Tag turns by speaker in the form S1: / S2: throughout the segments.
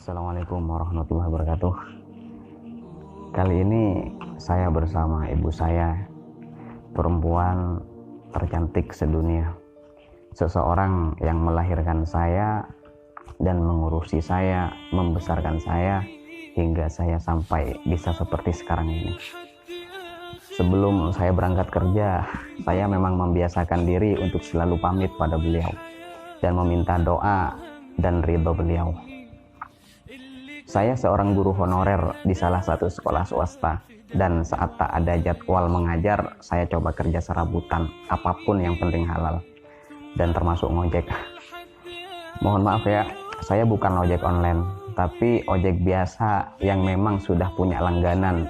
S1: Assalamualaikum warahmatullahi wabarakatuh. Kali ini saya bersama ibu saya, perempuan tercantik sedunia. Seseorang yang melahirkan saya dan mengurusi saya, membesarkan saya hingga saya sampai bisa seperti sekarang ini. Sebelum saya berangkat kerja, saya memang membiasakan diri untuk selalu pamit pada beliau dan meminta doa dan ridho beliau. Saya seorang guru honorer di salah satu sekolah swasta, dan saat tak ada jadwal mengajar, saya coba kerja serabutan, apapun yang penting halal, dan termasuk ngojek. Mohon maaf ya, saya bukan ojek online, tapi ojek biasa yang memang sudah punya langganan.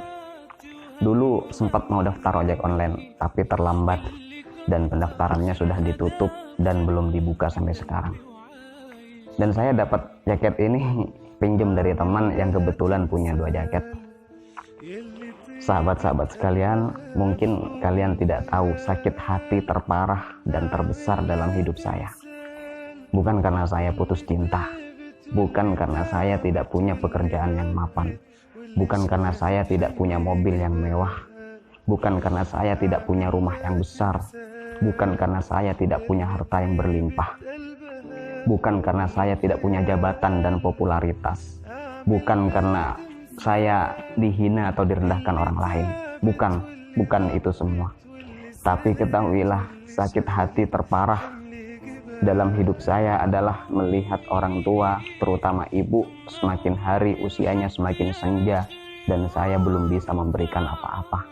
S1: Dulu sempat mau daftar ojek online, tapi terlambat, dan pendaftarannya sudah ditutup dan belum dibuka sampai sekarang. Dan saya dapat jaket ini pinjam dari teman yang kebetulan punya 2 jaket. Sahabat-sahabat sekalian, mungkin kalian tidak tahu sakit hati terparah dan terbesar dalam hidup saya. Bukan karena saya putus cinta, bukan karena saya tidak punya pekerjaan yang mapan, bukan karena saya tidak punya mobil yang mewah, bukan karena saya tidak punya rumah yang besar, bukan karena saya tidak punya harta yang berlimpah, bukan karena saya tidak punya jabatan dan popularitas, bukan karena saya dihina atau direndahkan orang lain, bukan itu semua. Tapi ketahuilah, sakit hati terparah dalam hidup saya adalah melihat orang tua, terutama ibu, semakin hari usianya semakin senja dan saya belum bisa memberikan apa-apa.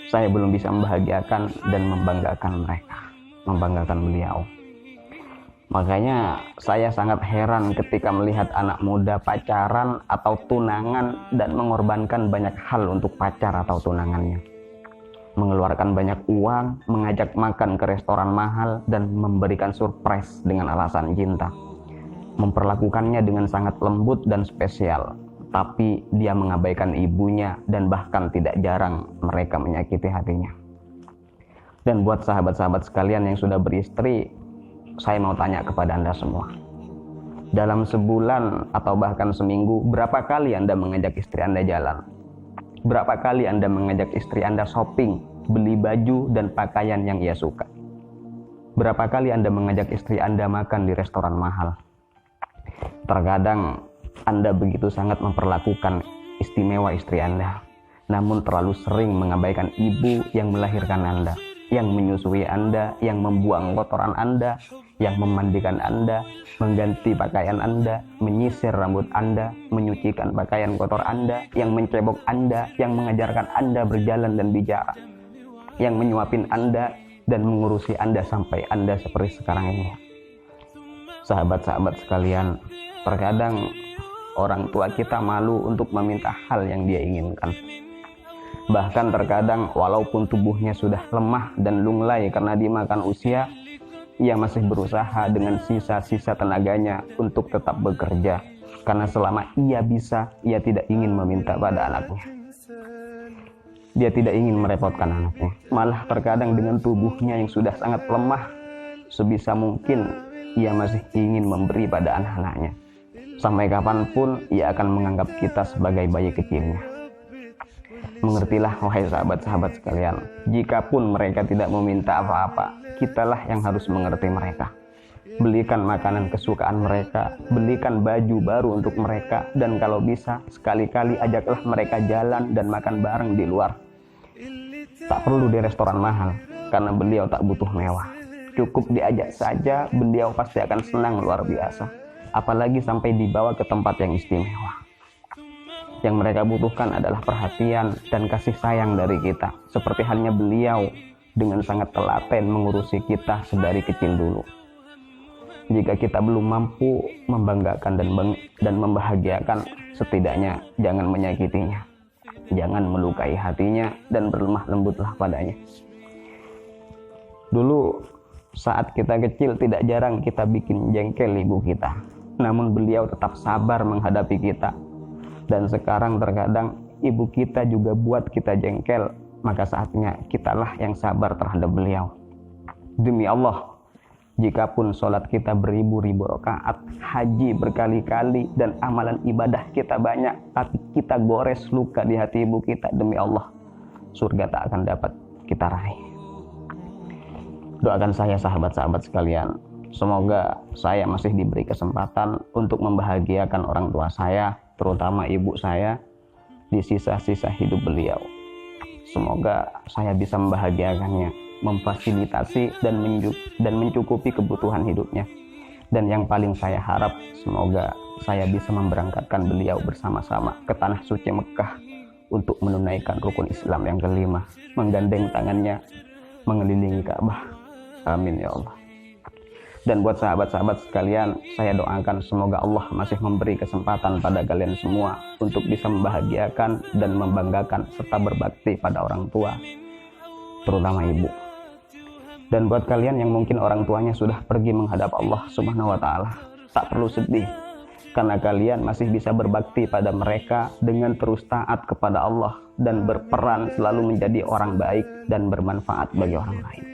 S1: Saya belum bisa membahagiakan dan membanggakan mereka, membanggakan beliau. Makanya saya sangat heran ketika melihat anak muda pacaran atau tunangan dan mengorbankan banyak hal untuk pacar atau tunangannya. Mengeluarkan banyak uang, mengajak makan ke restoran mahal, dan memberikan surprise dengan alasan cinta. Memperlakukannya dengan sangat lembut dan spesial, tapi dia mengabaikan ibunya dan bahkan tidak jarang mereka menyakiti hatinya. Dan buat sahabat-sahabat sekalian yang sudah beristri, saya mau tanya kepada Anda semua. Dalam sebulan atau bahkan seminggu, berapa kali Anda mengajak istri Anda jalan? Berapa kali Anda mengajak istri Anda shopping, beli baju dan pakaian yang ia suka? Berapa kali Anda mengajak istri Anda makan di restoran mahal? Terkadang Anda begitu sangat memperlakukan istimewa istri Anda, namun terlalu sering mengabaikan ibu yang melahirkan Anda, yang menyusui Anda, yang membuang kotoran Anda, yang memandikan Anda, mengganti pakaian Anda, menyisir rambut Anda, menyucikan pakaian kotor Anda, yang mencebok Anda, yang mengajarkan Anda berjalan dan bicara, yang menyuapin Anda dan mengurusi Anda sampai Anda seperti sekarang ini. Sahabat-sahabat sekalian, terkadang orang tua kita malu untuk meminta hal yang dia inginkan. Bahkan terkadang walaupun tubuhnya sudah lemah dan lunglai karena dimakan usia, ia masih berusaha dengan sisa-sisa tenaganya untuk tetap bekerja. Karena selama ia bisa, ia tidak ingin meminta pada anaknya. Dia tidak ingin merepotkan anaknya. Malah terkadang dengan tubuhnya yang sudah sangat lemah, sebisa mungkin ia masih ingin memberi pada anak-anaknya. Sampai kapanpun ia akan menganggap kita sebagai bayi kecilnya. Mengertilah wahai sahabat-sahabat sekalian, jikapun mereka tidak meminta apa-apa, kitalah yang harus mengerti mereka. Belikan makanan kesukaan mereka, belikan baju baru untuk mereka, dan kalau bisa, sekali-kali ajaklah mereka jalan dan makan bareng di luar. Tak perlu di restoran mahal, karena beliau tak butuh mewah. Cukup diajak saja, beliau pasti akan senang luar biasa. Apalagi sampai dibawa ke tempat yang istimewa. Yang mereka butuhkan adalah perhatian dan kasih sayang dari kita. Seperti halnya beliau dengan sangat telaten mengurusi kita sedari kecil dulu. Jika kita belum mampu membanggakan dan membahagiakan, setidaknya jangan menyakitinya. Jangan melukai hatinya dan berlemah lembutlah padanya. Dulu saat kita kecil tidak jarang kita bikin jengkel ibu kita. Namun beliau tetap sabar menghadapi kita. Dan sekarang terkadang ibu kita juga buat kita jengkel, maka saatnya kitalah yang sabar terhadap beliau. Demi Allah, Jikapun sholat kita beribu-ribu rakaat, haji berkali-kali, dan amalan ibadah kita banyak, tapi kita gores luka di hati ibu kita, demi Allah, surga tak akan dapat kita raih. Doakan saya sahabat-sahabat sekalian, semoga saya masih diberi kesempatan untuk membahagiakan orang tua saya, terutama ibu saya, di sisa-sisa hidup beliau. Semoga saya bisa membahagiakannya, memfasilitasi dan mencukupi kebutuhan hidupnya. Dan yang paling saya harap, semoga saya bisa memberangkatkan beliau bersama-sama ke tanah suci Mekah untuk menunaikan rukun Islam yang kelima, menggandeng tangannya mengelilingi Ka'bah. Amin ya Allah. Dan buat sahabat-sahabat sekalian, saya doakan semoga Allah masih memberi kesempatan pada kalian semua untuk bisa membahagiakan dan membanggakan serta berbakti pada orang tua, terutama ibu. Dan buat kalian yang mungkin orang tuanya sudah pergi menghadap Allah Subhanahu wa Ta'ala, tak perlu sedih, karena kalian masih bisa berbakti pada mereka dengan terus taat kepada Allah dan berperan selalu menjadi orang baik dan bermanfaat bagi orang lain.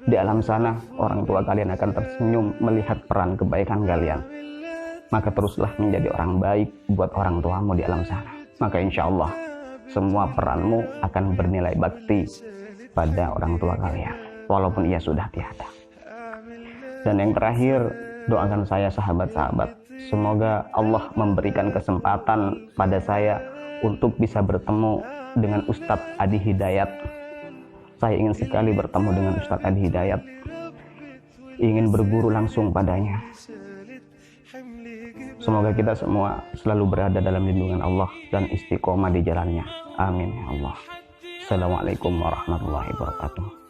S1: Di alam sana, orang tua kalian akan tersenyum melihat peran kebaikan kalian. Maka teruslah menjadi orang baik buat orang tuamu di alam sana. Maka insya Allah, semua peranmu akan bernilai bakti pada orang tua kalian, walaupun ia sudah tiada. Dan yang terakhir, doakan saya sahabat-sahabat, semoga Allah memberikan kesempatan pada saya untuk bisa bertemu dengan Ustadz Adi Hidayat. Saya ingin sekali bertemu dengan Ustadz Adi Hidayat, ingin berguru langsung padanya. Semoga kita semua selalu berada dalam lindungan Allah dan istiqomah di jalannya. Amin ya Allah. Assalamualaikum warahmatullahi wabarakatuh.